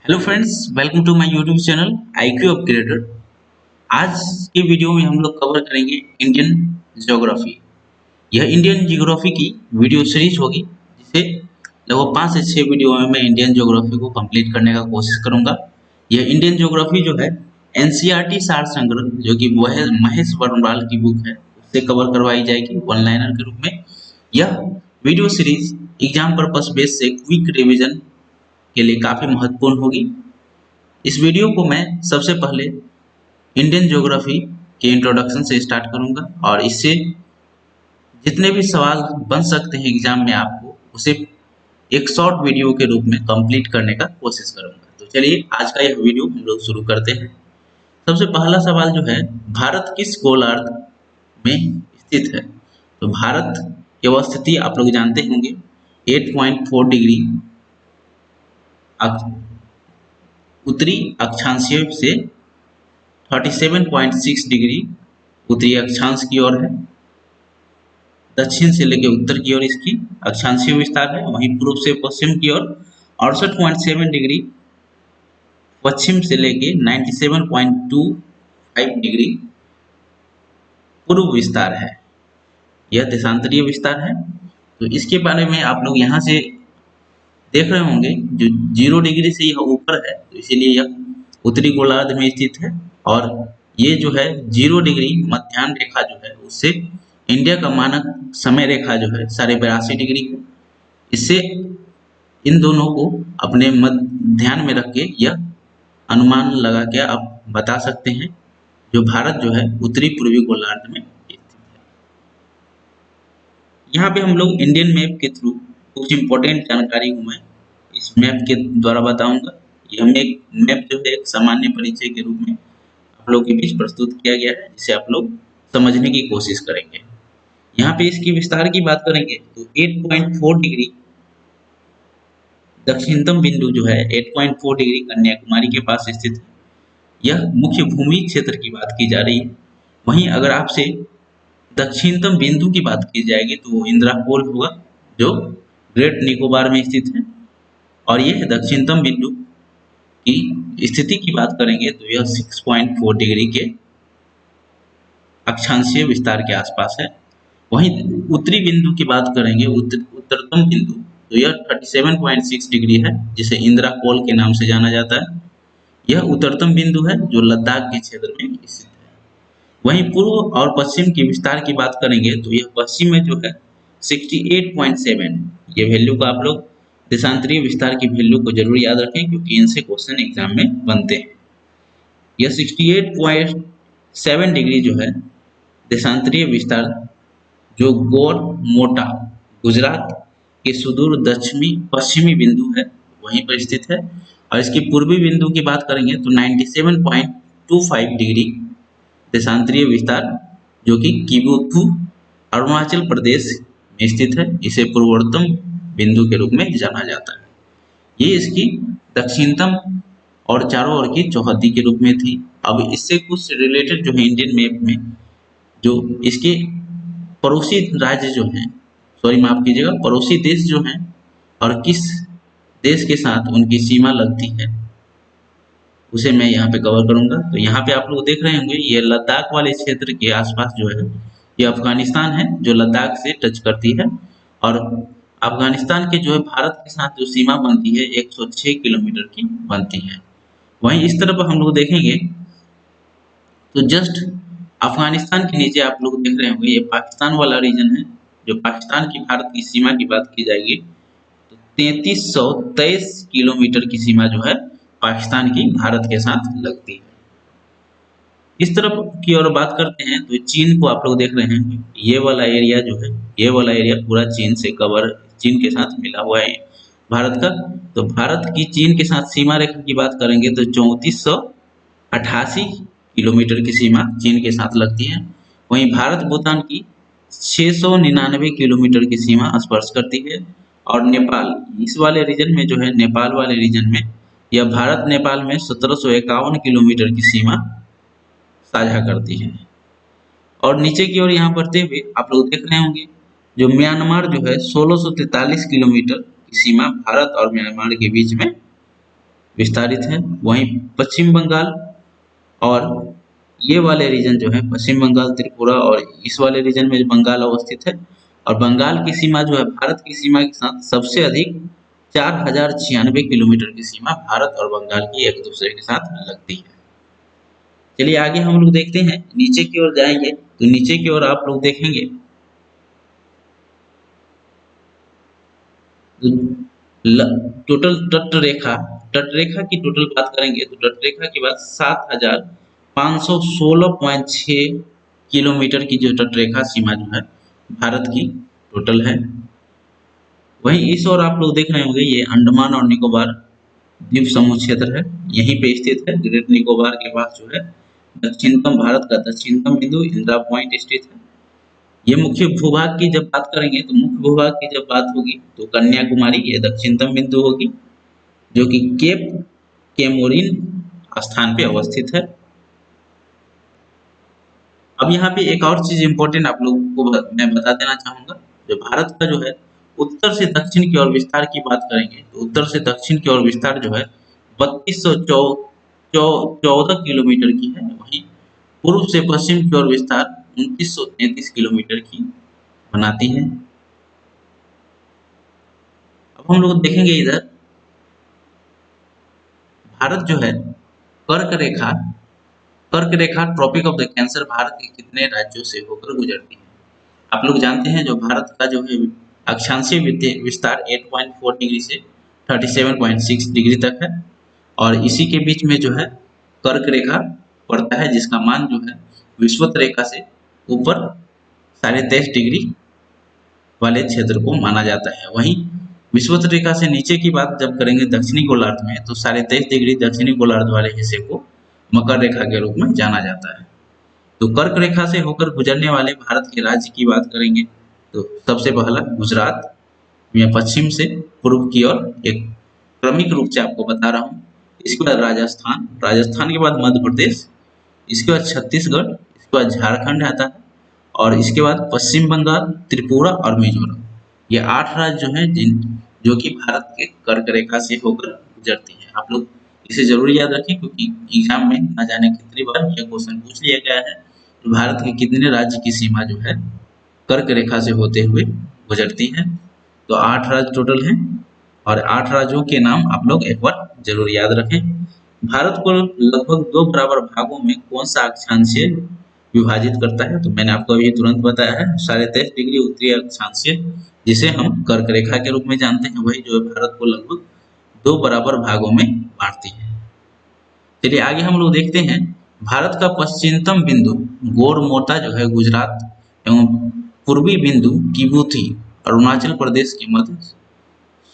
Hello friends, welcome to my YouTube channel IQ upgrader. आज के video में हम लोग कवर करेंगे इंडियन ज्योग्राफी। यह इंडियन ज्योग्राफी की वीडियो सीरीज होगी, जिसे लगभग 5 से 6 वीडियो में मैं इंडियन ज्योग्राफी को कंप्लीट करने का कोशिश करूंगा। यह इंडियन ज्योग्राफी जो है NCERT सार संग्रह, जो कि वह महेश वर्णवाल की बुक है, उससे कवर करवाई जाएगी वन लाइनर के रूप में। यह video series exam purpose base से क्विक रिवीजन के लिए काफी महत्वपूर्ण होगी। इस वीडियो को मैं सबसे पहले इंडियन ज्योग्राफी के इंट्रोडक्शन से स्टार्ट करूंगा और इससे जितने भी सवाल बन सकते हैं एग्जाम में आपको उसे एक शॉर्ट वीडियो के रूप में कंप्लीट करने का कोशिश करूंगा। तो चलिए आज का यह वीडियो हम लोग शुरू करते हैं। सबसे पहला सवाल जो है, भारत किस गोलार्ध में स्थित है? तो भारत की अवस्थिति आप लोग जानते होंगे 8.4 डिग्री उत्तरी अक्षांशीय से 37.6 डिग्री उत्तरी अक्षांश की ओर है। दक्षिण से लेकर उत्तर की ओर इसकी अक्षांशीय विस्तार है। वहीं पूर्व से पश्चिम की ओर 68.7 डिग्री, पश्चिम से लेके 97.25 डिग्री पूर्व विस्तार है। यह देशांतरीय विस्तार है। तो इसके बारे में आप लोग यहाँ से देख रहे होंगे, जो 0 डिग्री से यह ऊपर है, तो इसीलिए यह उत्तरी गोलार्ध में स्थित है। और ये जो है 0 डिग्री मध्याह्न रेखा जो है, उससे इंडिया का मानक समय रेखा जो है 82.5 डिग्री है। इससे इन दोनों को अपने ध्यान में रख के यह अनुमान लगा के आप बता सकते हैं जो भारत जो है उत्तरी पूर्वी गोलार्ध में स्थित है। यहाँ पे हम लोग इंडियन मैप के थ्रू कुछ इंपॉर्टेंट जानकारी को मैं इस मैप के द्वारा बताऊंगा। यह मैप जो है एक सामान्य परिचय के रूप में आप लोग के बीच प्रस्तुत किया गया है, जिसे आप लोग समझने की कोशिश करेंगे। यहाँ पे इसकी विस्तार की बात करेंगे तो 8.4 डिग्री दक्षिणतम बिंदु जो है 8.4 डिग्री कन्याकुमारी के पास स्थित है। यह मुख्य भूमि क्षेत्र की बात की जा रही है। वहीं अगर आपसे दक्षिणतम बिंदु की बात की जाएगी तो वो इंदिरा कोल होगा, जो ग्रेट निकोबार में स्थित है। और यह दक्षिणतम बिंदु की स्थिति की बात करेंगे तो यह 6.4 डिग्री के अक्षांशीय विस्तार के आसपास है। वहीं उत्तरी बिंदु की बात करेंगे, उत्तरतम बिंदु, तो यह 37.6 डिग्री है, जिसे इंदिरा कोल के नाम से जाना जाता है। यह उत्तरतम बिंदु है जो लद्दाख के क्षेत्र में स्थित है। वहीं पूर्व और पश्चिम की विस्तार की बात करेंगे तो यह पश्चिम में जो है 68.7, ये वैल्यू को आप लोग देशांतरीय विस्तार की वैल्यू को जरूर याद रखें, क्योंकि इनसे क्वेश्चन एग्जाम में बनते हैं। यह 68.7 डिग्री जो है देशांतरीय विस्तार, जो गोरमोटा गुजरात के सुदूर दक्षिणी पश्चिमी बिंदु है, वहीं पर स्थित है। और इसकी पूर्वी बिंदु की बात करेंगे तो 97.25 डिग्री देशांतरीय विस्तार, जो कि किबुथु अरुणाचल प्रदेश में स्थित है। इसे पूर्वोत्तम बिंदु के रूप में जाना जाता है। ये इसकी दक्षिणतम और चारों ओर की चौहद्दी के रूप में थी। अब इससे कुछ रिलेटेड जो है इंडियन मैप में जो इसके पड़ोसी राज्य जो हैं, सॉरी माफ कीजिएगा, पड़ोसी देश जो हैं और किस देश के साथ उनकी सीमा लगती है, उसे मैं यहाँ पे कवर करूंगा। तो यहाँ पे आप लोग देख रहे होंगे, ये लद्दाख वाले क्षेत्र के आसपास जो है ये अफगानिस्तान है, जो लद्दाख से टच करती है। और अफगानिस्तान के जो है भारत के साथ जो सीमा बनती है 106 किलोमीटर की बनती है। वहीं इस तरफ हम लोग देखेंगे तो जस्ट अफगानिस्तान के नीचे आप लोग देख रहे होंगे, ये पाकिस्तान वाला रीजन है। जो पाकिस्तान की भारत की सीमा की बात की जाएगी तो 3323 किलोमीटर की सीमा जो है पाकिस्तान की भारत के साथ लगती है। इस तरफ की ओर बात करते हैं तो चीन को आप लोग देख रहे हैं, ये वाला एरिया जो है, ये वाला एरिया पूरा चीन से कवर, चीन के साथ मिला हुआ है भारत का। तो भारत की चीन के साथ सीमा रेखा की बात करेंगे तो 3488 किलोमीटर की सीमा चीन के साथ लगती है। वहीं भारत भूटान की 699 किलोमीटर की सीमा स्पर्श करती है। और नेपाल, इस वाले रीजन में जो है, नेपाल वाले रीजन में, यह भारत नेपाल में 1751 किलोमीटर की सीमा साझा करती है। और नीचे की ओर यहाँ बढ़ते हुए आप लोग देख रहे होंगे, जो म्यांमार जो है 1643 किलोमीटर की सीमा भारत और म्यांमार के बीच में विस्तारित है। वहीं पश्चिम बंगाल और ये वाले रीजन जो है पश्चिम बंगाल, त्रिपुरा और इस वाले रीजन में बंगाल अवस्थित है। और बंगाल की सीमा जो है भारत की सीमा के साथ सबसे अधिक 4096 किलोमीटर की सीमा भारत और बंगाल की एक दूसरे के साथ लगती है। चलिए आगे हम लोग देखते हैं, नीचे की ओर जाएंगे तो नीचे की ओर आप लोग देखेंगे टोटल तट रेखा की टोटल बात करेंगे तो तट रेखा की बात 7516.6 किलोमीटर की जो तट रेखा सीमा जो है भारत की टोटल है। वहीं इस ओर आप लोग देख रहे होंगे ये अंडमान और निकोबार द्वीप समूह क्षेत्र है, यहीं पे स्थित है। ग्रेट निकोबार के पास जो है दक्षिणतम भारत का दक्षिणतम बिंदु इंदिरा पॉइंट स्थित है। ये मुख्य भूभाग की जब बात करेंगे तो मुख्य भूभाग की जब बात होगी तो कन्याकुमारी ये दक्षिणतम बिंदु होगी, जो कि केप केमोरिन स्थान पे अवस्थित है। अब यहाँ पे एक और चीज इंपॉर्टेंट आप लोगों को मैं बता देना चाहूंगा, जो भारत का जो है उत्तर से दक्षिण की ओर विस्तार की बात करेंगे तो उत्तर से दक्षिण की ओर विस्तार जो है 3214 किलोमीटर की है। वहीं पूर्व से पश्चिम की ओर विस्तार 2933 किलोमीटर की बनाती है। अब हम लोग देखेंगे इधर भारत जो है कर्क रेखा कर्क रेखा tropic of the cancer Bharat के कितने राज्यों से होकर गुजरती है। आप लोग जानते हैं जो भारत का जो है अक्षांशीय विस्तार 8.4 डिग्री से 37.6 डिग्री तक है, और इसी के बीच में जो है कर्क रेखा पड़ता है, जिसका मान जो है विषुवत रेखा से ऊपर 23.5 डिग्री वाले क्षेत्र को माना जाता है। वहीं विषुवत रेखा से नीचे की बात जब करेंगे दक्षिणी गोलार्ध में तो 23.5 डिग्री दक्षिणी गोलार्ध वाले हिस्से को मकर रेखा के रूप में जाना जाता है। तो कर्क रेखा से होकर गुजरने वाले भारत के राज्य की बात करेंगे तो सबसे पहला गुजरात, मैं पश्चिम से पूर्व की ओर एक क्रमिक रूप से आपको बता रहा हूँ। इसके बाद राजस्थान, राजस्थान के बाद मध्य प्रदेश, इसके बाद छत्तीसगढ़, इसके बाद झारखंड आता है, और इसके बाद पश्चिम बंगाल, त्रिपुरा और मिजोरम। ये 8 राज्य जो हैं जो कि भारत के कर्क रेखा से होकर गुजरती हैं। आप लोग इसे जरूर याद रखें, क्योंकि एग्जाम में न जाने कितनी बार यह क्वेश्चन पूछ लिया गया है तो भारत के कितने राज्य की सीमा जो है कर्क रेखा से होते हुए गुजरती है। तो 8 राज्य टोटल हैं, और 8 राज्यों के नाम आप लोग एक बार जरूर याद रखें। भारत को लगभग 2 बराबर भागों में कौन सा अक्षांशीय विभाजित करता है, तो मैंने आपको अभी तुरंत बताया है 23.5 डिग्री उत्तरी अक्षांशीय, जिसे हम कर्क रेखा के रूप में जानते हैं, वही जो है भारत को लगभग 2 बराबर भागों में बांटती है। चलिए आगे हम लोग देखते हैं, भारत का पश्चिमतम बिंदु गोरमोता जो है गुजरात एवं पूर्वी बिंदु किबूथी अरुणाचल प्रदेश के मध्य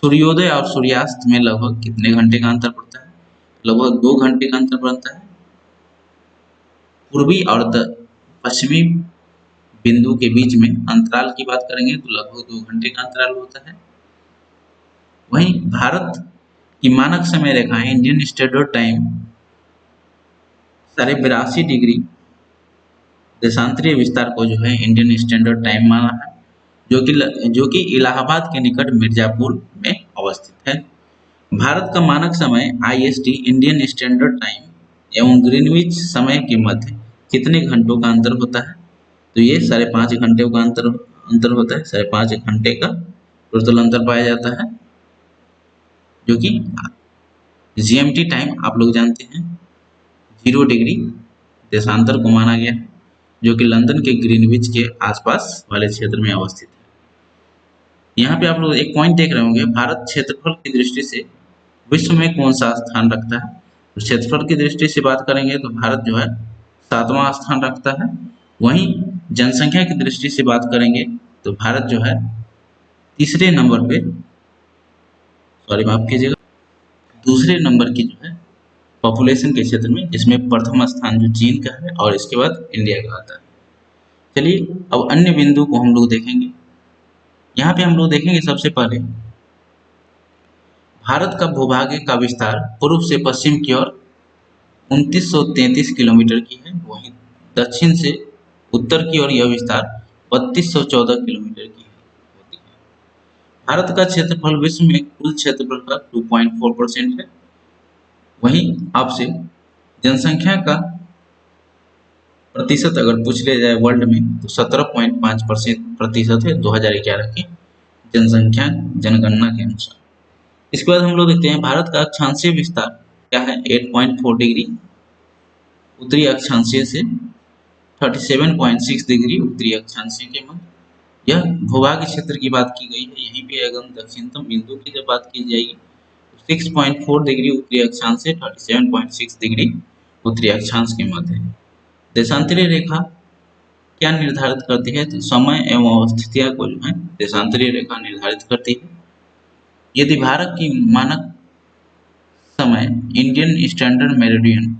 सूर्योदय और सूर्यास्त में लगभग कितने घंटे का अंतर पड़ता है? लगभग 2 घंटे का अंतर बनता है। पूर्वी और पश्चिमी बिंदु के बीच में अंतराल की बात करेंगे तो लगभग 2 घंटे का अंतराल होता है। वहीं भारत की मानक समय रेखा इंडियन स्टैंडर्ड टाइम 82.5 डिग्री देशांतरीय विस्तार को जो है इंडियन स्टैंडर्ड टाइम माना है, जो कि इलाहाबाद के निकट मिर्जापुर में अवस्थित है। भारत का मानक समय IST इंडियन स्टैंडर्ड टाइम एवं ग्रीनविच समय के मध्य कितने घंटों का अंतर होता है? तो ये 5.5 घंटे का अंतर होता है। 5.5 घंटे का टोटल अंतर पाया जाता है, जो कि GMT टाइम आप लोग जानते हैं 0 डिग्री देशांतर को माना गया है, जो कि लंदन के ग्रीनविच के आसपास वाले क्षेत्र में अवस्थित है। यहाँ पे आप लोग एक पॉइंट देख रहे होंगे, भारत क्षेत्रफल की दृष्टि से विश्व में कौन सा स्थान रखता है। तो क्षेत्रफल की दृष्टि से बात करेंगे तो भारत जो है 7वां स्थान रखता है। वहीं जनसंख्या की दृष्टि से बात करेंगे तो भारत जो है तीसरे नंबर पे, सॉरी माफ कीजिएगा, दूसरे नंबर की जो है पॉपुलेशन के क्षेत्र में, जिसमें प्रथम स्थान जो चीन का है और इसके बाद इंडिया का आता है। चलिए अब अन्य बिंदु को हम लोग देखेंगे। यहाँ पे हम लोग देखेंगे सबसे पहले भारत का भूभाग का विस्तार पूर्व से पश्चिम की ओर 2933 किलोमीटर की है। वहीं दक्षिण से उत्तर की ओर यह विस्तार 3214 किलोमीटर की होती है। भारत का क्षेत्रफल विश्व में कुल क्षेत्रफल का 2.4% है। वहीं आपसे जनसंख्या का प्रतिशत अगर पूछ लिया जाए वर्ल्ड में तो 17.5% है 2011 की जनसंख्या जनगणना के अनुसार। इसके बाद हम लोग देखते हैं भारत का अक्षांशीय विस्तार क्या है 8.4 डिग्री उत्तरी अक्षांशीय से 37.6 डिग्री उत्तरी अक्षांशीय के मध्य। यह भूभाग क्षेत्र की बात की गई है। यहीं पे अगर दक्षिणतम बिंदु की जब बात की जाएगी तो 6.4 डिग्री उत्तरी अक्षांश से 37.6 डिग्री उत्तरी अक्षांश के मध्य है। देशांतरीय रेखा क्या निर्धारित करती है तो समय एवं अवस्थितियां को जो है देशांतरीय रेखा निर्धारित करती है। यदि भारत की मानक समय इंडियन स्टैंडर्ड मेरिडियन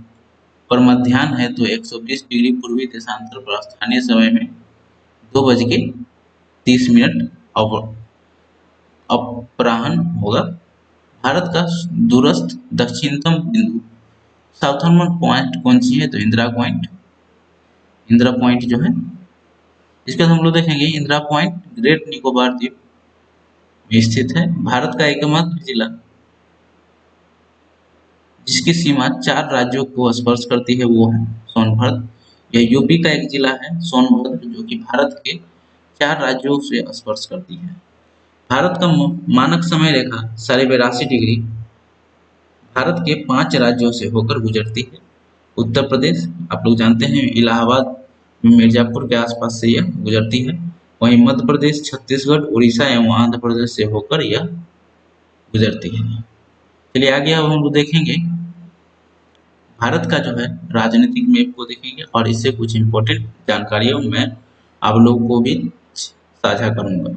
पर मध्याह्न है तो 120 डिग्री पूर्वी देशांतर पर स्थानीय समय में 2:30 अपराह्न होगा। भारत का दूरस्थ दक्षिणतम बिंदु साउथर्न पॉइंट कौन सी है तो इंदिरा पॉइंट। इंदिरा पॉइंट जो है इसके बाद हम लोग देखेंगे इंदिरा पॉइंट ग्रेट निकोबार द्वीप में स्थित है। भारत का एकमात्र जिला जिसकी सीमा 4 राज्यों को स्पर्श करती है वो है सोनभद्र। यह यूपी का एक जिला है सोनभद्र जो कि भारत के 4 राज्यों से स्पर्श करती है। भारत का मानक समय रेखा 82.5 डिग्री भारत के 5 राज्यों से होकर गुजरती है। उत्तर प्रदेश आप लोग जानते हैं इलाहाबाद मिर्जापुर के आसपास से यह गुजरती है। वहीं मध्य प्रदेश छत्तीसगढ़ उड़ीसा एवं आंध्र प्रदेश से होकर यह गुजरती है। चलिए आगे अब हम लोग देखेंगे भारत का जो है राजनीतिक मैप को देखेंगे और इससे कुछ इम्पोर्टेंट जानकारियां मैं आप लोगों को भी साझा करूंगा।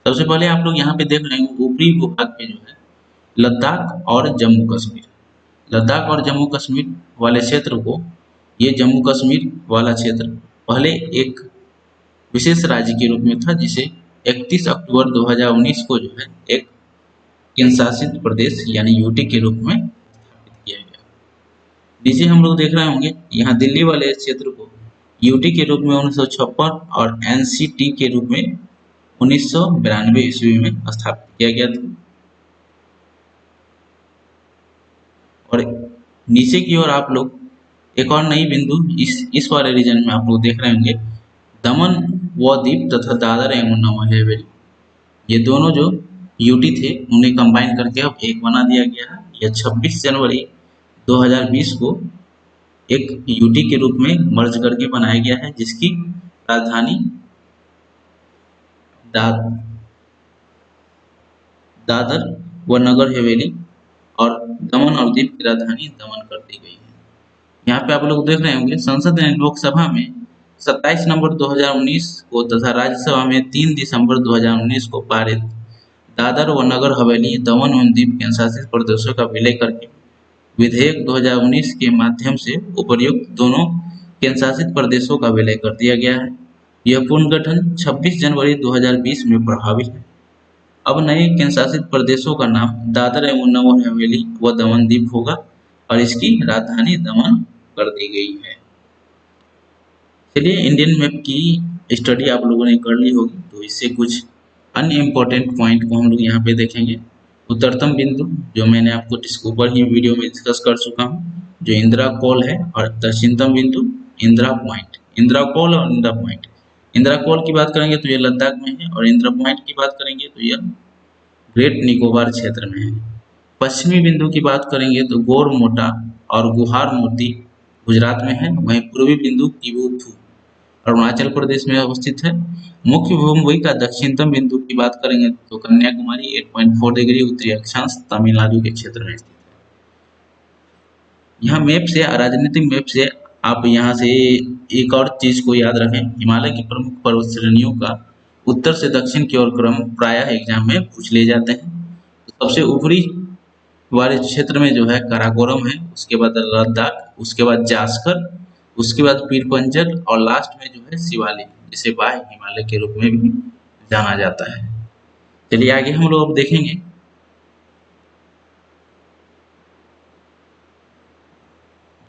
सबसे पहले आप लोग यहाँ पे देख रहे हैं ऊपरी भूभाग पे जो है लद्दाख और जम्मू कश्मीर। लद्दाख और जम्मू कश्मीर वाले क्षेत्र को ये जम्मू कश्मीर वाला क्षेत्र पहले एक विशेष राज्य के रूप में था जिसे 31 अक्टूबर 2019 को जो है एक केंद्र शासित प्रदेश यानी यूटी के रूप में स्थापित किया गया। नीचे हम लोग देख रहे होंगे यहाँ दिल्ली वाले क्षेत्र को यूटी के रूप में 1956 और एनसीटी के रूप में 1992 ईस्वी में स्थापित किया गया था। और नीचे की ओर आप लोग एक और नई बिंदु इस वाले रीजन में आप लोग देख रहे होंगे दमन व दीप तथा दादर एवं नगर हवेली ये दोनों जो यूटी थे उन्हें कंबाइन करके अब एक बना दिया गया है। यह 26 जनवरी 2020 को एक यूटी के रूप में मर्ज करके बनाया गया है जिसकी राजधानी दादर व नगर हवेली और दमन और दीप की राजधानी दमन कर दी गई है। यहाँ पे आप लोग देख रहे होंगे संसद ने लोकसभा में 27 नवंबर 2019 को तथा राज्यसभा में 3 दिसंबर 2019 को पारित दादर व नगर हवेली दमन एवं दीप केंद्र शासित प्रदेशों का विलय करके विधेयक 2019 के माध्यम से उपर्युक्त दोनों केंद्र शासित प्रदेशों का विलय कर दिया गया है। यह पुनर्गठन 26 जनवरी 2020 में प्रभावी है। अब नए केंद्र शासित प्रदेशों का नाम दादर एवं नगर हवेली व दमन दीप होगा और इसकी राजधानी दमन कर दी गई है। चलिए इंडियन मैप की स्टडी आप लोगों ने कर ली होगी तो इससे कुछ अन्य इम्पोर्टेंट पॉइंट को हम लोग यहाँ पे देखेंगे। उत्तरतम बिंदु जो मैंने आपको ऊपर ही वीडियो में डिस्कस कर चुका हूँ जो इंदिरा कोल है और दक्षिणतम बिंदु इंदिरा पॉइंट। इंदिरा कोल और इंदिरा पॉइंट इंदिरा कोल की बात करेंगे तो ये लद्दाख में है और इंदिरा पॉइंट की बात करेंगे तो यह ग्रेट निकोबार क्षेत्र में है। पश्चिमी बिंदु की बात करेंगे तो गोर मोटा और गुहार मूर्ति गुजरात में है। वहीं पूर्वी बिंदु किबुथु अरुणाचल प्रदेश में अवस्थित है। मुख्य भूमध्य का दक्षिणतम बिंदु की बात करेंगे तो कन्याकुमारी 8.4 डिग्री उत्तरी अक्षांश तमिलनाडु के क्षेत्र में स्थित है। यहाँ मैप से राजनीतिक मैप से आप यहाँ से एक और चीज को याद रखें हिमालय की प्रमुख पर्वत श्रेणियों का उत्तर से दक्षिण की ओर क्रम प्रायः एग्जाम में पूछ लिए जाते हैं। तो सबसे ऊपरी वाले क्षेत्र में जो है काराकोरम है, उसके बाद लद्दाख, उसके बाद जास्कर, उसके बाद पीरपंजल और लास्ट में जो है शिवालिक जिसे बाह्य हिमालय के रूप में भी जाना जाता है। चलिए आगे हम लोग अब देखेंगे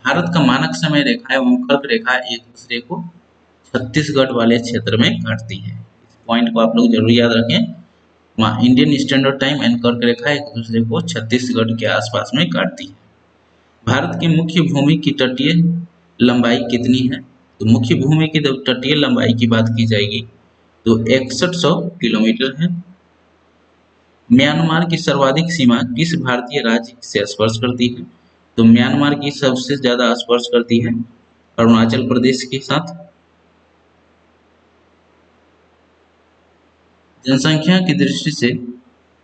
भारत का मानक समय रेखा एवं कर्क रेखा एक दूसरे को छत्तीसगढ़ वाले क्षेत्र में काटती है। इस पॉइंट को आप लोग जरूर याद रखें। इंडियन स्टैंडर्ड टाइम एंड कर्क रेखा एक दूसरे को छत्तीसगढ़ के आसपास में काटती है। भारत की मुख्य भूमि की तटीय लंबाई कितनी है? तो मुख्य भूमि की जब तटीय लंबाई की बात की जाएगी तो 6100 किलोमीटर है। म्यांमार की सर्वाधिक सीमा किस भारतीय राज्य से स्पर्श करती है? तो म्यांमार की सबसे ज्यादा स्पर्श करती है अरुणाचल प्रदेश के साथ। जनसंख्या की दृष्टि से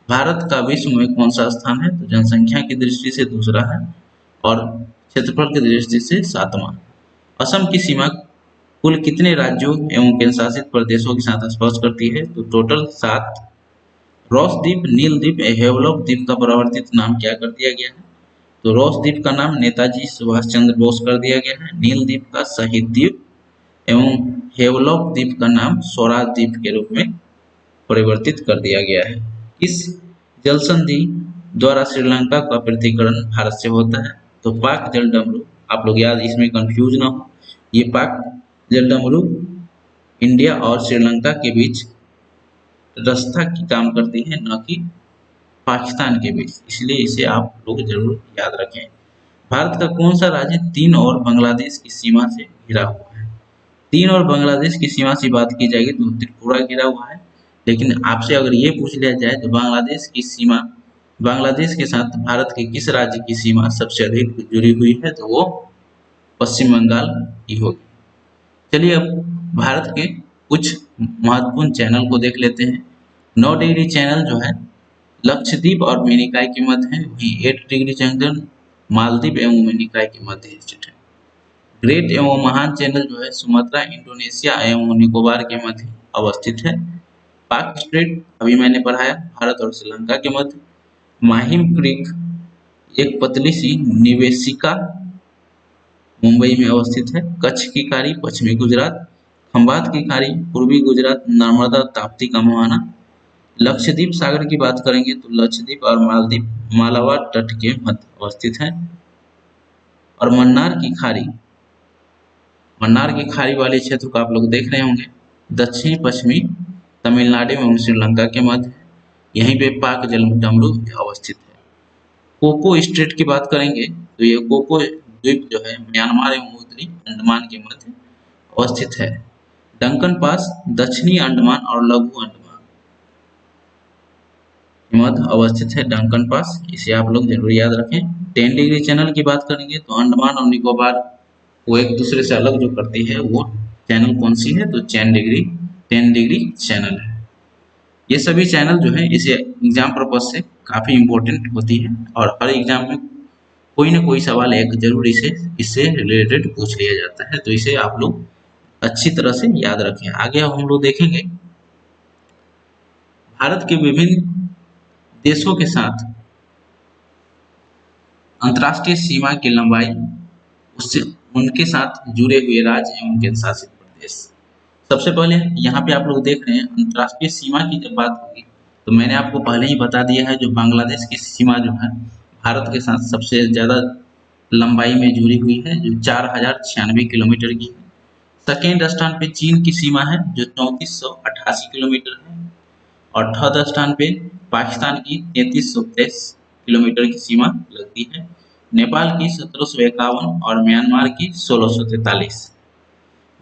भारत का विश्व में कौन सा स्थान है? तो जनसंख्या की दृष्टि से दूसरा है और क्षेत्रफल की दृष्टि से सातवां। असम की सीमा कुल कितने राज्यों एवं केंद्रशासित प्रदेशों के साथ स्पर्श करती है? तो टोटल 7। रॉस द्वीप, नील द्वीप, हेवलॉक द्वीप का परिवर्तित नाम क्या कर दिया गया है? तो रॉस द्वीप का नाम नेताजी सुभाष चंद्र बोस कर दिया गया है। नील द्वीप का शहीद द्वीप एवं हेवलॉक द्वीप का नाम स्वराज द्वीप के रूप में परिवर्तित कर दिया गया है। इस जल संधि द्वारा श्रीलंका का पृथक्करण भारत से होता है। तो पाक जल डमरू, आप लोग याद इसमें कंफ्यूज ना हो, ये पाक जल डमरू इंडिया और श्रीलंका के बीच रास्ता की काम करती है, न कि पाकिस्तान के बीच, इसलिए इसे आप लोग जरूर याद रखें। भारत का कौन सा राज्य चीन और बांग्लादेश की सीमा से घिरा हुआ है? चीन और बांग्लादेश की सीमा से बात की जाएगी तो त्रिपुरा घिरा हुआ है। लेकिन आपसे अगर ये पूछ लिया जाए तो बांग्लादेश की सीमा, बांग्लादेश के साथ भारत के किस राज्य की सीमा सबसे अधिक जुड़ी हुई है? तो वो पश्चिम बंगाल की होगी। चलिए अब भारत के कुछ महत्वपूर्ण चैनल को देख लेते हैं। 9 डिग्री चैनल जो है लक्षद्वीप और मिनिकॉय के मध्य है, वहीं 8 डिग्री चैनल मालदीव एवं मिनिकॉय के मध्य स्थित है। ग्रेट एवं महान चैनल जो है सुमात्रा, इंडोनेशिया एवं निकोबार के मध्य अवस्थित है। पाक स्ट्रेट अभी मैंने पढ़ाया, भारत और श्रीलंका के मध्य। माहिम क्रीक एक पतली सी निवेशिका मुंबई में अवस्थित है। कच्छ की खाड़ी पश्चिमी गुजरात, खंबात की खाड़ी पूर्वी गुजरात, नर्मदा ताप्ती का मुहाना। लक्षद्वीप सागर की बात करेंगे तो लक्षद्वीप और मालदीव मालाबार तट के मध्य अवस्थित है। और मन्नार की खाड़ी वाले क्षेत्र को आप लोग देख रहे होंगे, दक्षिणी पश्चिमी तमिलनाडु एवं श्रीलंका के मध्य, यहीं पे पाक जल डमरू अवस्थित है। कोको स्ट्रेट की बात करेंगे तो ये कोको द्वीप जो है म्यांमार एवं उत्तरी अंडमान के मध्य अवस्थित है। डंकन पास दक्षिणी अंडमान और लघु अंडमान के मध्य अवस्थित है। डंकन पास, इसे आप लोग जरूर याद रखें। 10 डिग्री चैनल की बात करेंगे तो अंडमान और निकोबार वो एक दूसरे से अलग जो करती है वो चैनल कौन सी है? तो 10 डिग्री चैनल है। ये सभी चैनल जो है इसे एग्जाम पर्पज से काफी इंपॉर्टेंट होती है और हर एग्जाम में कोई ना कोई सवाल एक जरूर इससे रिलेटेड पूछ लिया जाता है, तो इसे आप लोग अच्छी तरह से याद रखें। आगे हम लोग देखेंगे भारत के विभिन्न देशों के साथ अंतर्राष्ट्रीय सीमा की लंबाई, उससे उनके साथ जुड़े हुए राज्य एवं केंद्र शासित प्रदेश। सबसे पहले यहाँ पे आप लोग देख रहे हैं अंतर्राष्ट्रीय सीमा की जब बात होगी तो मैंने आपको पहले ही बता दिया है, जो बांग्लादेश की सीमा जो है भारत के साथ सबसे ज्यादा लंबाई में जुड़ी हुई है, जो 4096 किलोमीटर की है। सेकेंड स्थान पे चीन की सीमा है जो 3488 किलोमीटर है और थर्ड स्थान पे पाकिस्तान की 3323 किलोमीटर की सीमा लगती है। नेपाल की 1751 और म्यांमार की 1643,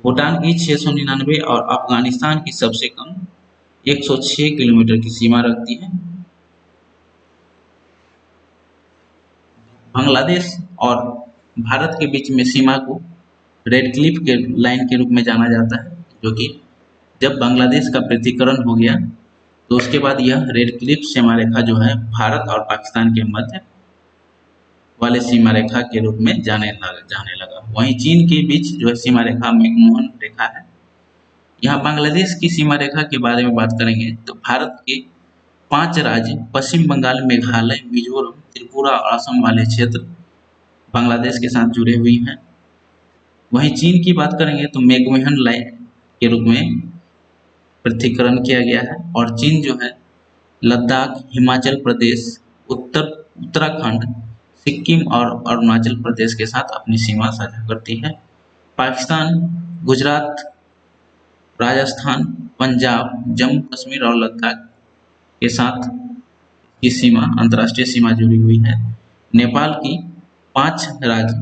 भूटान की 699 और अफगानिस्तान की सबसे कम 106 किलोमीटर की सीमा रखती है। बांग्लादेश और भारत के बीच में सीमा को रेड क्लिफ के लाइन के रूप में जाना जाता है, जो कि जब बांग्लादेश का पृथक्करण हो गया तो उसके बाद यह रेड क्लिफ सीमा रेखा जो है भारत और पाकिस्तान के मध्य वाले सीमा रेखा के रूप में जाने लगा। वहीं चीन के बीच जो है सीमा रेखा मैकमोहन रेखा है। यहाँ बांग्लादेश की सीमा रेखा के बारे में बात करेंगे तो भारत के 5 राज्य पश्चिम बंगाल, मेघालय, मिजोरम, त्रिपुरा और असम वाले क्षेत्र बांग्लादेश के साथ जुड़े हुए हैं। वहीं चीन की बात करेंगे तो मैकमोहन लाइन के रूप में पृथक्करण किया गया है और चीन जो है लद्दाख, हिमाचल प्रदेश, उत्तराखंड, सिक्किम और अरुणाचल प्रदेश के साथ अपनी सीमा साझा करती है। पाकिस्तान गुजरात, राजस्थान, पंजाब, जम्मू कश्मीर और लद्दाख के साथ की सीमा, अंतर्राष्ट्रीय सीमा जुड़ी हुई है। नेपाल की 5 राज्य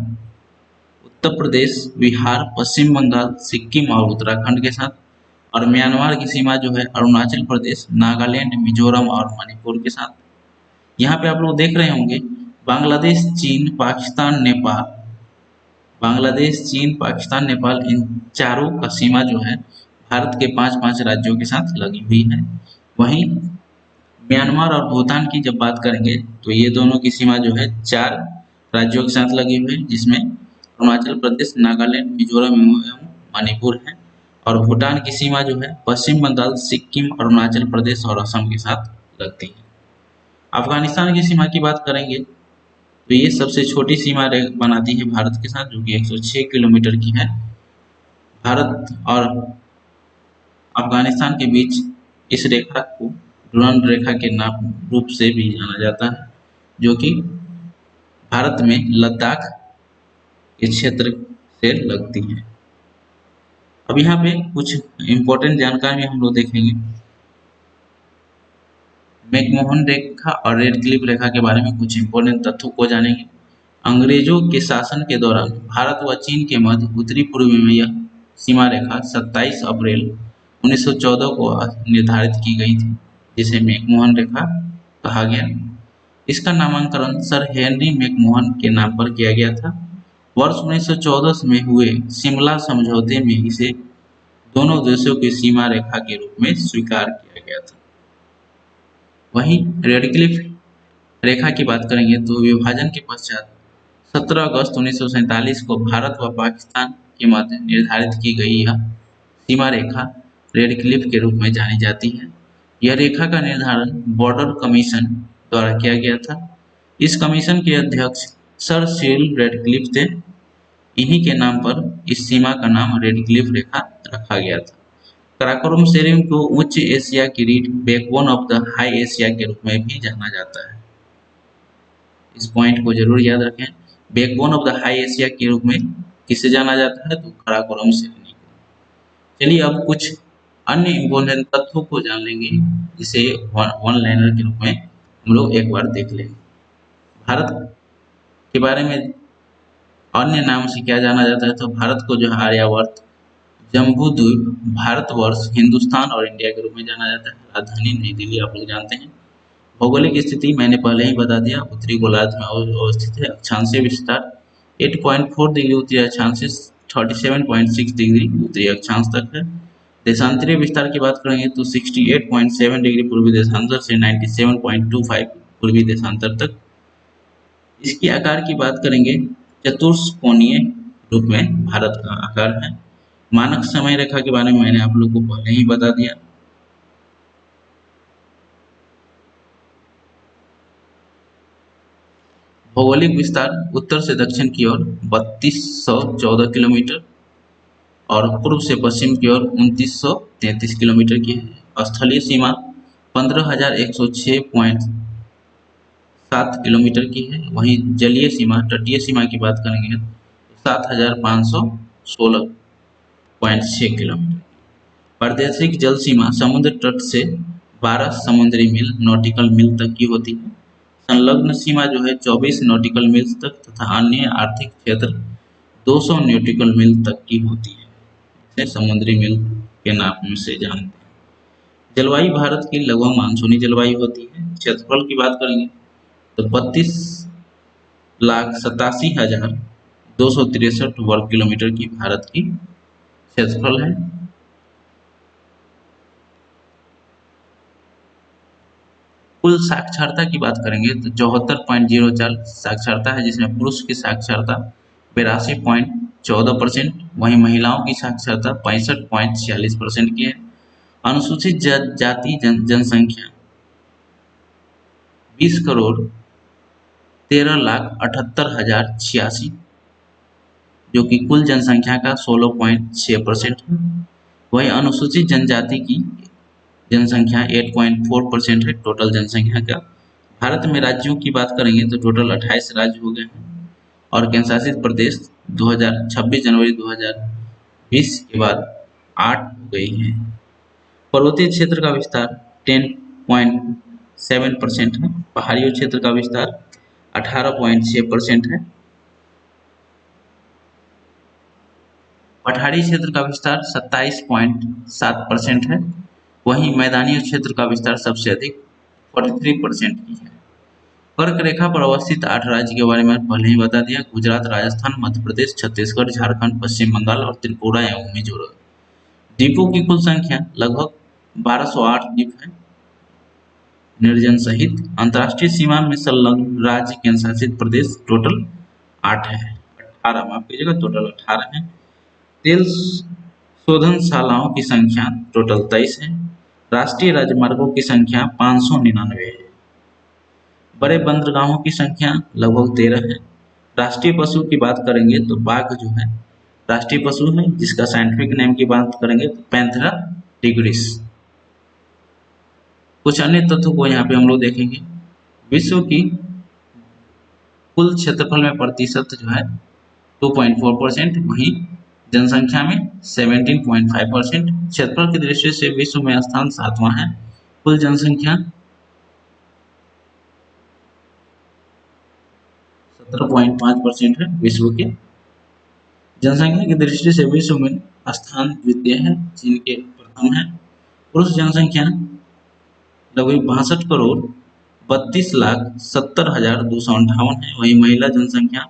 उत्तर प्रदेश, बिहार, पश्चिम बंगाल, सिक्किम और उत्तराखंड के साथ, और म्यांमार की सीमा जो है अरुणाचल प्रदेश, नागालैंड, मिजोरम और मणिपुर के साथ। यहाँ पे आप लोग देख रहे होंगे बांग्लादेश, चीन, पाकिस्तान, नेपाल, बांग्लादेश, चीन, पाकिस्तान, नेपाल, इन चारों का सीमा जो है भारत के 5-5 राज्यों के साथ लगी हुई है। वहीं म्यांमार और भूटान की जब बात करेंगे तो ये दोनों की सीमा जो है 4 राज्यों के साथ लगी हुई है, जिसमें अरुणाचल प्रदेश, नागालैंड, मिजोरम एवं मणिपुर है। और भूटान की सीमा जो है पश्चिम बंगाल, सिक्किम, अरुणाचल प्रदेश और असम के साथ लगती है। अफगानिस्तान की सीमा की बात करेंगे तो ये सबसे छोटी सीमा बनाती है भारत के साथ, जो कि 106 किलोमीटर की है। भारत और अफगानिस्तान के बीच इस रेखा को डुरांड रेखा के नाम रूप से भी जाना जाता है, जो कि भारत में लद्दाख के क्षेत्र से लगती है। अब यहाँ पे कुछ इम्पोर्टेंट जानकारी हम लोग देखेंगे। मैकमोहन रेखा और रेड क्लिफ रेखा के बारे में कुछ इम्पोर्टेंट तथ्यों को जानेंगे। अंग्रेजों के शासन के दौरान भारत व चीन के मध्य उत्तरी पूर्व में यह सीमा रेखा 27 अप्रैल 1914 को निर्धारित की गई थी, जिसे मैकमोहन रेखा कहा गया। इसका नामकरण सर हेनरी मैकमोहन के नाम पर किया गया था। वर्ष 1914 में हुए शिमला समझौते में इसे दोनों देशों की सीमा रेखा के रूप में स्वीकार किया गया था। वहीं रेड क्लिफ रेखा की बात करेंगे तो विभाजन के पश्चात 17 अगस्त 1947 को भारत व पाकिस्तान के मध्य निर्धारित की गई यह सीमा रेखा रेड क्लिफ के रूप में जानी जाती है। यह रेखा का निर्धारण बॉर्डर कमीशन द्वारा किया गया था। इस कमीशन के अध्यक्ष सर सिरिल रेडक्लिफ थे। इन्हीं के नाम पर इस सीमा का नाम रेड क्लिफ रेखा रखा गया था। कराकोरम सेरिम को उच्च एशिया की रीढ़, backbone of the high Asia के रूप में भी जाना जाता है। इस पॉइंट को जरूर याद रखें। Backbone of the high Asia के रूप में किसे जाना जाता है तो कराकोरम सेरिनी को। चलिए अब कुछ अन्य इम्पोर्टेंट तथ्यों को जान लेंगे, जिसे वन लाइनर के रूप में हम लोग एक बार देख लेंगे। भारत के बारे में अन्य नाम से क्या जाना जाता है तो भारत को जो है आर्यावर्त, जम्बू द्वीप, भारतवर्ष, हिंदुस्तान और इंडिया के रूप में जाना जाता है। राजधानी नई दिल्ली आप लोग जानते हैं। भौगोलिक स्थिति मैंने पहले ही बता दिया, उत्तरी गोलार्ध में अवस्थित है। अक्षांशीय विस्तार 8.4 डिग्री उत्तरी अक्षांश से 37.6 डिग्री उत्तरी अक्षांश तक है। देशांतरीय विस्तार की बात करेंगे तो 68.7 डिग्री पूर्वी देशांतर से 97.25 पूर्वी देशांतर तक। इसके आकार की बात करेंगे चतुष्कोणीय रूप में भारत का आकार है। मानक समय रेखा के बारे में मैंने आप लोग को पहले ही बता दिया। भौगोलिक विस्तार उत्तर से दक्षिण की ओर 3214 किलोमीटर और पूर्व से पश्चिम की ओर 2933 किलोमीटर की है। स्थलीय सीमा 15,106.7 किलोमीटर की है। वहीं जलीय सीमा, तटीय सीमा की बात करेंगे तो 7,516.6 किलोमीटर। प्रादेशिक जल सीमा समुद्र तट से 12 समुद्री मील नॉटिकल मील तक की होती है। संलग्न सीमा जो है 24 नॉटिकल मील तक तथा अन्य आर्थिक क्षेत्र 200 नॉटिकल मील तक की होती है। इसे समुद्री मील के नाम से जानते हैं। जलवायु भारत की लगभग मानसूनी जलवायु होती है। क्षेत्रफल की बात करेंगे तो 32,87,263 वर्ग किलोमीटर की भारत की क्षेत्रफल है। कुल साक्षरता की बात करेंगे तो 74.04 साक्षरता है, जिसमें पुरुष की साक्षरता 82.14%, वहीं महिलाओं की साक्षरता 65.46% की है। अनुसूचित जाति जनसंख्या 20,13,78,086, जो कि कुल जनसंख्या का 16.6% है। वहीं अनुसूचित जनजाति की जनसंख्या 8.4% है टोटल जनसंख्या का। भारत में राज्यों की बात करेंगे तो टोटल 28 राज्य हो गए हैं और केंद्रशासित प्रदेश 26 जनवरी 2020 के बाद 8 हो गई हैं। पर्वतीय क्षेत्र का विस्तार 10.7% है। पहाड़ियों क्षेत्र का विस्तार 18.6% है। पठारी क्षेत्र का विस्तार 27.7% है। वहीं मैदानी क्षेत्र का विस्तार सबसे अधिक 43% की है। कर्क रेखा पर अवस्थित 8 राज्य के बारे में पहले ही बता दिया। गुजरात, राजस्थान, मध्य प्रदेश, छत्तीसगढ़, झारखंड, पश्चिम बंगाल और त्रिपुरा एवं मिजोरम। द्वीपों की कुल संख्या लगभग 1208 द्वीप है निर्जन सहित। अंतर्राष्ट्रीय सीमा में संलग्न राज्य केंद्र शासित प्रदेश टोटल 8 है, 18 माफ कीजिएगा, टोटल 18 है। तेल शोधनशालाओं की संख्या टोटल 23 है। राष्ट्रीय राजमार्गों की संख्या 599 है। बड़े बंदरगाहों की संख्या लगभग 13 है। राष्ट्रीय पशु की बात करेंगे तो बाघ जो है राष्ट्रीय पशु है, जिसका साइंटिफिक नेम की बात करेंगे तो पैंथेरा टिग्रिस। कुछ अन्य तथ्यों को यहाँ पे हम लोग देखेंगे। विश्व की कुल क्षेत्रफल में प्रतिशत जो है 2.4%, वहीं जनसंख्या में 17.5%। क्षेत्रफल की दृष्टि से विश्व में स्थान 7वां है। कुल जनसंख्या 17.5% है विश्व के। जनसंख्या की दृष्टि से विश्व में स्थान द्वितीय है, चीन के प्रथम है। पुरुष जनसंख्या लगभग 62 करोड़ 32,70,258 है। वहीं महिला जनसंख्या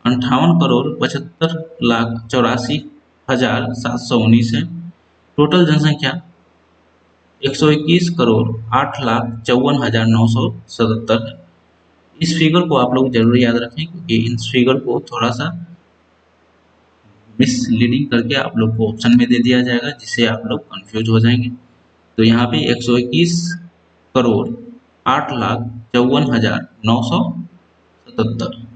58 करोड़ 75,84,719 है। टोटल जनसंख्या 121 करोड़ 8,54,977 है। इस फिगर को आप लोग जरूर याद रखें, क्योंकि इस फिगर को थोड़ा सा मिसलीडिंग करके आप लोग को ऑप्शन में दे दिया जाएगा, जिससे आप लोग कंफ्यूज हो जाएंगे। तो यहाँ पे 121 करोड़ 8,54,977।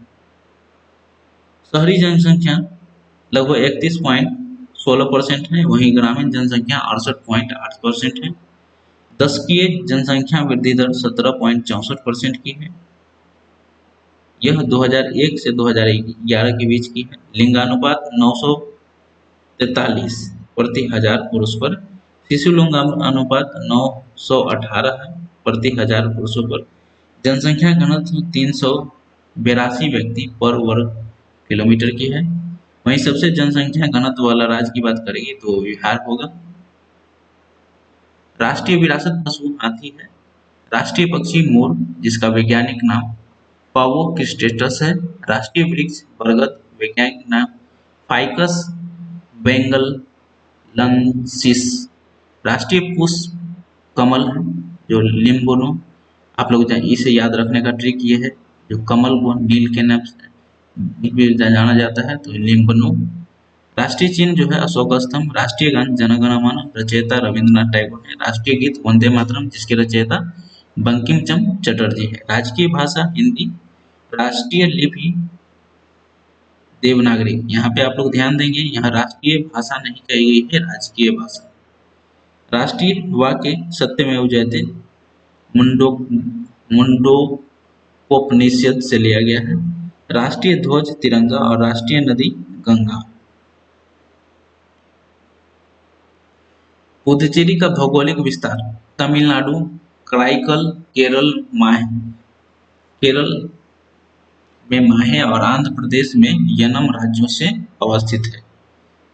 शहरी जनसंख्या लगभग 31.16% है। वहीं ग्रामीण जनसंख्या 68.8% है। दशकीय जनसंख्या वृद्धि दर 17.64% की है। यह 2001 से 2011 के बीच की है। लिंगानुपात 943 प्रति हजार पुरुष पर। शिशु लिंग अनुपात 918 है प्रति हजार पुरुषों पर। जनसंख्या घनत्व 382 व्यक्ति पर वर्ग किलोमीटर की है। वहीं सबसे जनसंख्या घनत्व वाला राज्य की बात करेंगे तो बिहार होगा। राष्ट्रीय विरासत पशु हाथी है। राष्ट्रीय पक्षी मोर, जिसका वैज्ञानिक नाम पावो क्रिस्टेटस है। राष्ट्रीय वृक्ष बरगद, वैज्ञानिक नाम फाइकस बेंगलंसिस। राष्ट्रीय पुष्प कमल है, जो लिम्बोनो। आप लोग इसे याद रखने का ट्रिक ये है, जो कमल को नील के नाम से भी जाना जाता है, तो लिम्बोनो। राष्ट्रीय चिन्ह जो है अशोक स्तंभ। राष्ट्रीय गान जन गण मन, रचयिता रविंद्रनाथ टैगोर है। राष्ट्रीय गीत वंदे मातरम, जिसके रचयिता बंकिम चंद्र चटर्जी है। राजकीय भाषा हिंदी। राष्ट्रीय लिपि देवनागरी। यहाँ पे आप लोग ध्यान देंगे, यहाँ राष्ट्रीय भाषा नहीं कही गई है, राजकीय भाषा। राष्ट्रीय वाक्य सत्यमेव जयते मुंडोपनिषद से लिया गया है। राष्ट्रीय ध्वज तिरंगा और राष्ट्रीय नदी गंगा। पुदुचेरी का भौगोलिक विस्तार तमिलनाडु, कराईकल, केरल में माहे और आंध्र प्रदेश में यनम राज्यों से अवस्थित है।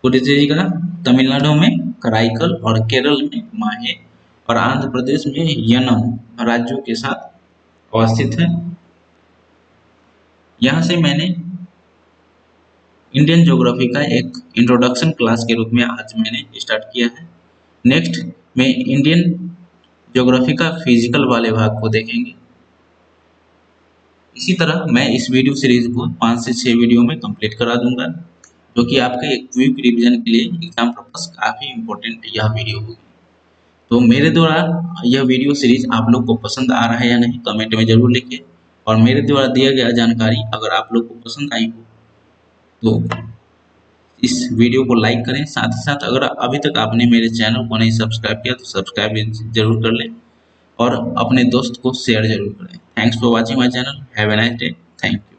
पुदुचेरी का तमिलनाडु में कराईकल और केरल में माहे और आंध्र प्रदेश में यनम राज्यों के साथ अवस्थित है। यहाँ से मैंने इंडियन ज्योग्राफी का एक इंट्रोडक्शन क्लास के रूप में आज मैंने स्टार्ट किया है। नेक्स्ट में इंडियन ज्योग्राफी का फिजिकल वाले भाग को देखेंगे। इसी तरह मैं इस वीडियो सीरीज को 5 से 6 वीडियो में कंप्लीट करा दूंगा, जो कि आपके एक क्विक रिवीजन के लिए एग्जाम पर्पस काफ़ी इंपॉर्टेंट यह वीडियो होगी। तो मेरे द्वारा यह वीडियो सीरीज आप लोग को पसंद आ रहा है या नहीं, कमेंट में जरूर लिखिए। और मेरे द्वारा दिया गया जानकारी अगर आप लोग को पसंद आई हो तो इस वीडियो को लाइक करें। साथ ही साथ अगर अभी तक आपने मेरे चैनल को नहीं सब्सक्राइब किया तो सब्सक्राइब जरूर कर लें और अपने दोस्त को शेयर जरूर करें। Thanks for watching my channel. Have a nice day. Thank you.